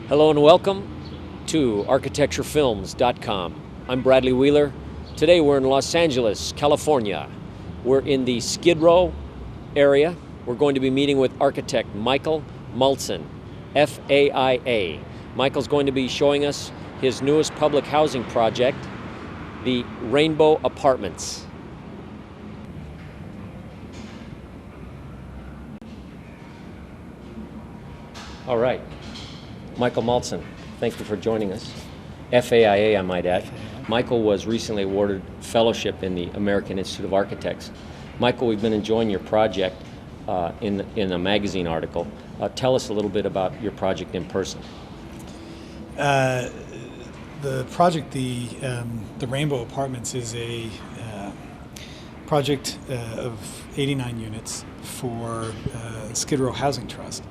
Hello and welcome to ArchitectureFilms.com. I'm Bradley Wheeler. Today we're in Los Angeles, California. We're in the Skid Row area. We're going to be meeting with architect Michael Maltzan, FAIA. Michael's going to be showing us his newest public housing project, the Rainbow Apartments. All right. Michael Maltzan, thank you for joining us. FAIA, I might add. Michael was recently awarded fellowship in the American Institute of Architects. Michael, we've been enjoying your project in a magazine article. Tell us a little bit about your project in person. The project, the Rainbow Apartments, is a project of 89 units for Skid Row Housing Trust,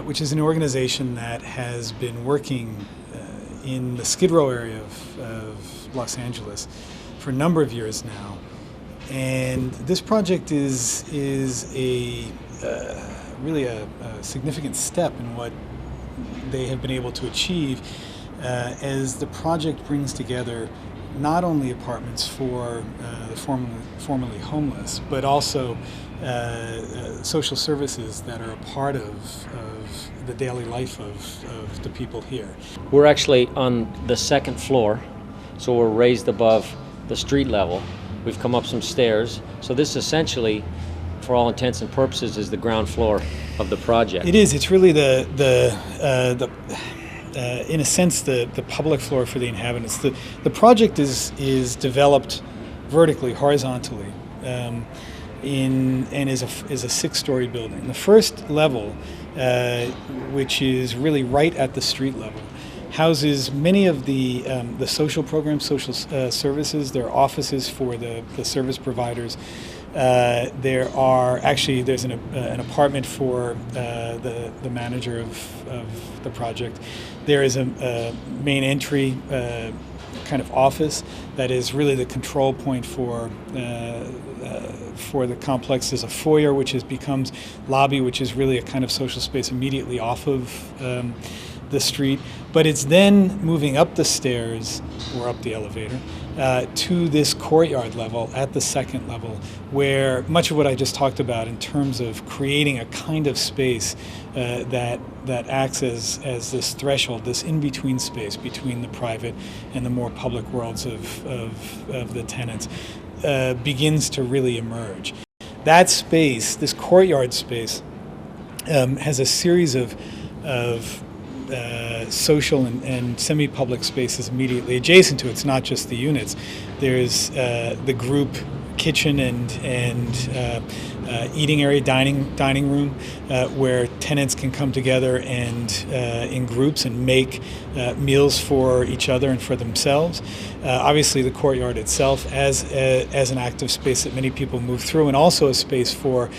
which is an organization that has been working in the Skid Row area of Los Angeles for a number of years now. And this project is really a significant step in what they have been able to achieve as the project brings together not only apartments for the formerly homeless, but also social services that are a part of the daily life of the people here. We're actually on the second floor, so we're raised above the street level. We've come up some stairs, so this essentially, for all intents and purposes, is the ground floor of the project. It is. It's really in a sense, the public floor for the inhabitants. The project is developed vertically, horizontally, and is a 6-story building. The first level, which is really right at the street level, houses many of the social programs, social services. There are offices for the service providers. There's an apartment for the manager of the project. There is a main entry kind of office that is really the control point for the complex. There's a foyer, which becomes lobby, which is really a kind of social space immediately off of the street. But it's then moving up the stairs, or up the elevator, to this courtyard level at the second level, where much of what I just talked about in terms of creating a kind of space that acts as this threshold, this in-between space between the private and the more public worlds of the tenants, begins to really emerge. That space, this courtyard space, has a series of social and semi-public spaces immediately adjacent to it. It's not just the units. There's the group kitchen and eating area, dining room, where tenants can come together and in groups and make meals for each other and for themselves. Obviously, the courtyard itself as an active space that many people move through, and also a space for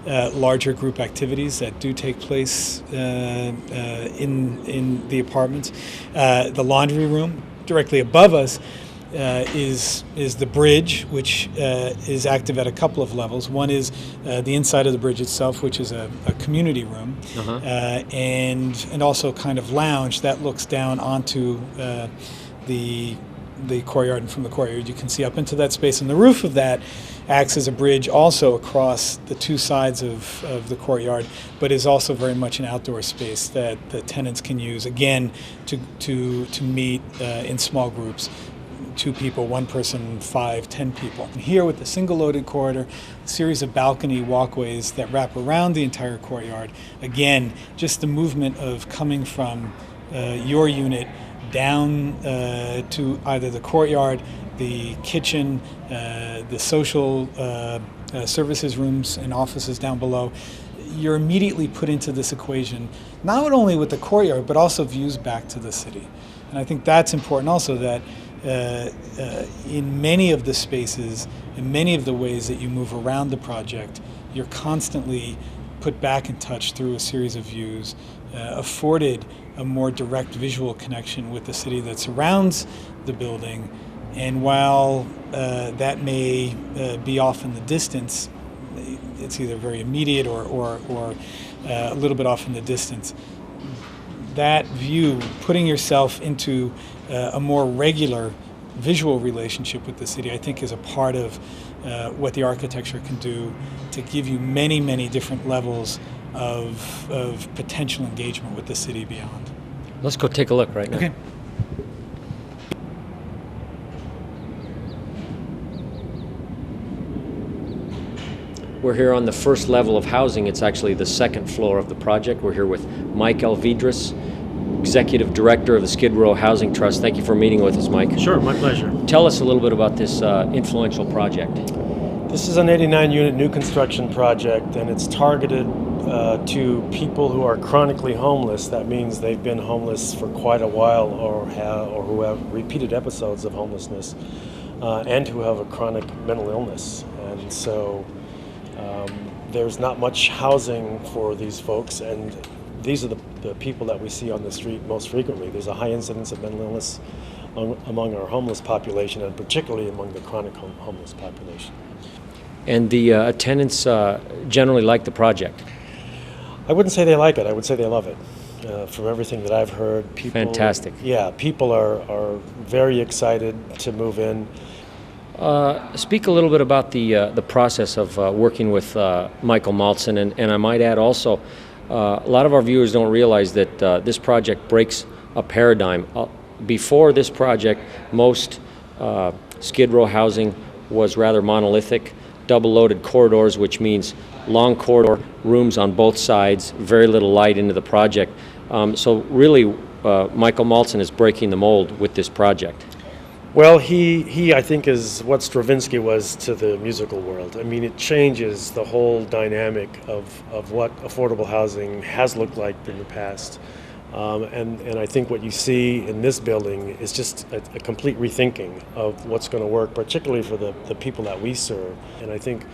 larger group activities that do take place in the apartments. The laundry room directly above us is the bridge, which is active at a couple of levels. One is the inside of the bridge itself, which is a community room, and also kind of lounge that looks down onto the courtyard, and from the courtyard you can see up into that space. And the roof of that acts as a bridge also across the two sides of the courtyard, but is also very much an outdoor space that the tenants can use, again, to meet in small groups. 2 people, 1 person, 5, 10 people. And here with the single loaded corridor, a series of balcony walkways that wrap around the entire courtyard. Again, just the movement of coming from your unit down to either the courtyard, the kitchen, the social services rooms and offices down below. You're immediately put into this equation, not only with the courtyard, but also views back to the city. And I think that's important also, that in many of the spaces, in many of the ways that you move around the project, you're constantly put back in touch through a series of views, afforded a more direct visual connection with the city that surrounds the building. And while that may be off in the distance, it's either very immediate or a little bit off in the distance, that view, putting yourself into a more regular visual relationship with the city, I think is a part of what the architecture can do to give you many, many different levels of potential engagement with the city beyond. Let's go take a look right now. Okay. We're here on the first level of housing. It's actually the second floor of the project. We're here with Mike Alvidres, Executive Director of the Skid Row Housing Trust. Thank you for meeting with us, Mike. Sure, my pleasure. Tell us a little bit about this influential project. This is an 89-unit new construction project, and it's targeted to people who are chronically homeless. That means they've been homeless for quite a while, or who have repeated episodes of homelessness, and who have a chronic mental illness. And so there's not much housing for these folks, and these are the people that we see on the street most frequently. There's a high incidence of mental illness among our homeless population, and particularly among the chronic homeless population. And the tenants generally like the project? I wouldn't say they like it. I would say they love it. From everything that I've heard, people... Fantastic. Yeah, people are very excited to move in. Speak a little bit about the process of working with Michael Maltzan, and I might add also, a lot of our viewers don't realize that this project breaks a paradigm. Before this project, most Skid Row housing was rather monolithic, double-loaded corridors, which means long corridor rooms on both sides, very little light into the project. So really, Michael Maltzan is breaking the mold with this project. Well, he I think is what Stravinsky was to the musical world. I mean, it changes the whole dynamic of what affordable housing has looked like in the past. And I think what you see in this building is just a complete rethinking of what's going to work, particularly for the people that we serve. And I think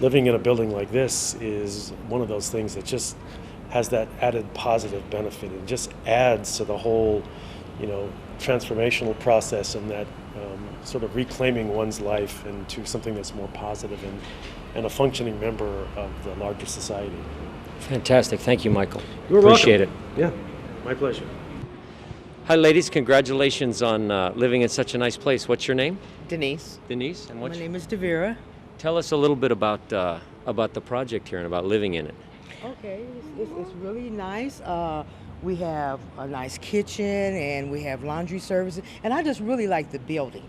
living in a building like this is one of those things that just has that added positive benefit. It just adds to the whole, transformational process, and that sort of reclaiming one's life into something that's more positive and a functioning member of the larger society. Fantastic. Thank you, Michael. You're Appreciate welcome. Yeah, my pleasure. Hi, ladies. Congratulations on living in such a nice place. What's your name? Denise. Denise. And My name is Devera. Tell us a little bit about the project here and about living in it. Okay, it's really nice. We have a nice kitchen, and we have laundry services, and I just really like the building.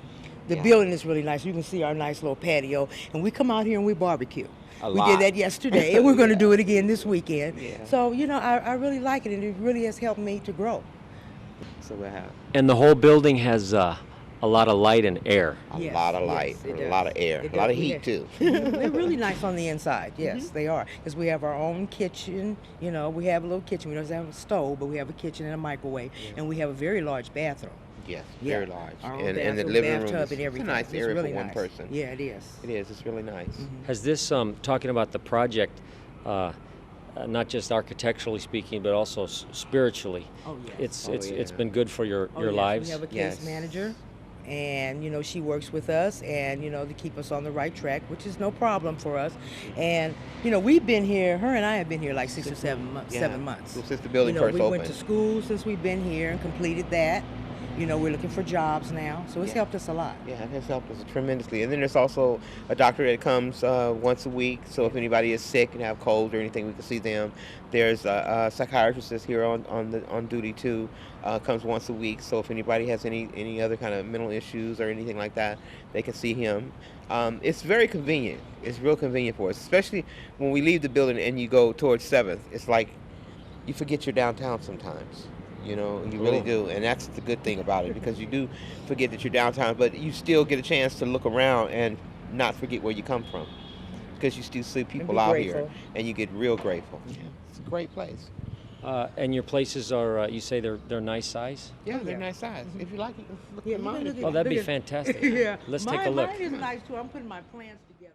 The building is really nice. You can see our nice little patio, and we come out here and we barbecue. We did that yesterday, and we're going to do it again this weekend. Yeah. So, I really like it, and it really has helped me to grow. So we have And the whole building has a lot of light and air. a Yes, lot of yes, light, it a lot of does. air, It a lot of does, heat yeah. too. They're really nice on the inside. Yes, they are. Because we have our own kitchen. We have a little kitchen. We don't have a stove, but we have a kitchen and a microwave, and we have a very large bathroom. Yes, Yeah. very large. Our own And the bathroom, living room bathtub, is and everything. a nice It's area really for one nice. person. Yeah, it is. It is. It's really nice. Has this, talking about the project, not just architecturally speaking, but also spiritually, Oh, yes. it's been good for your Oh, yes. lives? We have a case Yes. manager, and she works with us, and to keep us on the right track, which is no problem for us. And we've been here. Her and I have been here like 6 or 7 months. Yeah. 7 months. So since the building first we opened. went to school since we've been here and completed that. We're looking for jobs now, so it's Yeah. helped us a lot. Yeah, it has helped us tremendously. And then there's also a doctor that comes once a week. So if anybody is sick and have colds or anything, we can see them. There's a psychiatrist that's here on duty too. Comes once a week. So if anybody has any other kind of mental issues or anything like that, they can see him. It's very convenient. It's real convenient for us, especially when we leave the building and you go towards 7th. It's like you forget you're downtown sometimes. You really do, and that's the good thing about it, because you do forget that you're downtown, but you still get a chance to look around and not forget where you come from, because you still see people be out grateful. here, and you get real grateful. Yeah, it's a great place. And your places are, you say they're nice size? Yeah, they're yeah. nice size. If you like it, look Yeah, at mine. look at- Oh, that'd be look at- fantastic. Yeah. Let's take a look. Mine is nice too. I'm putting my plans together.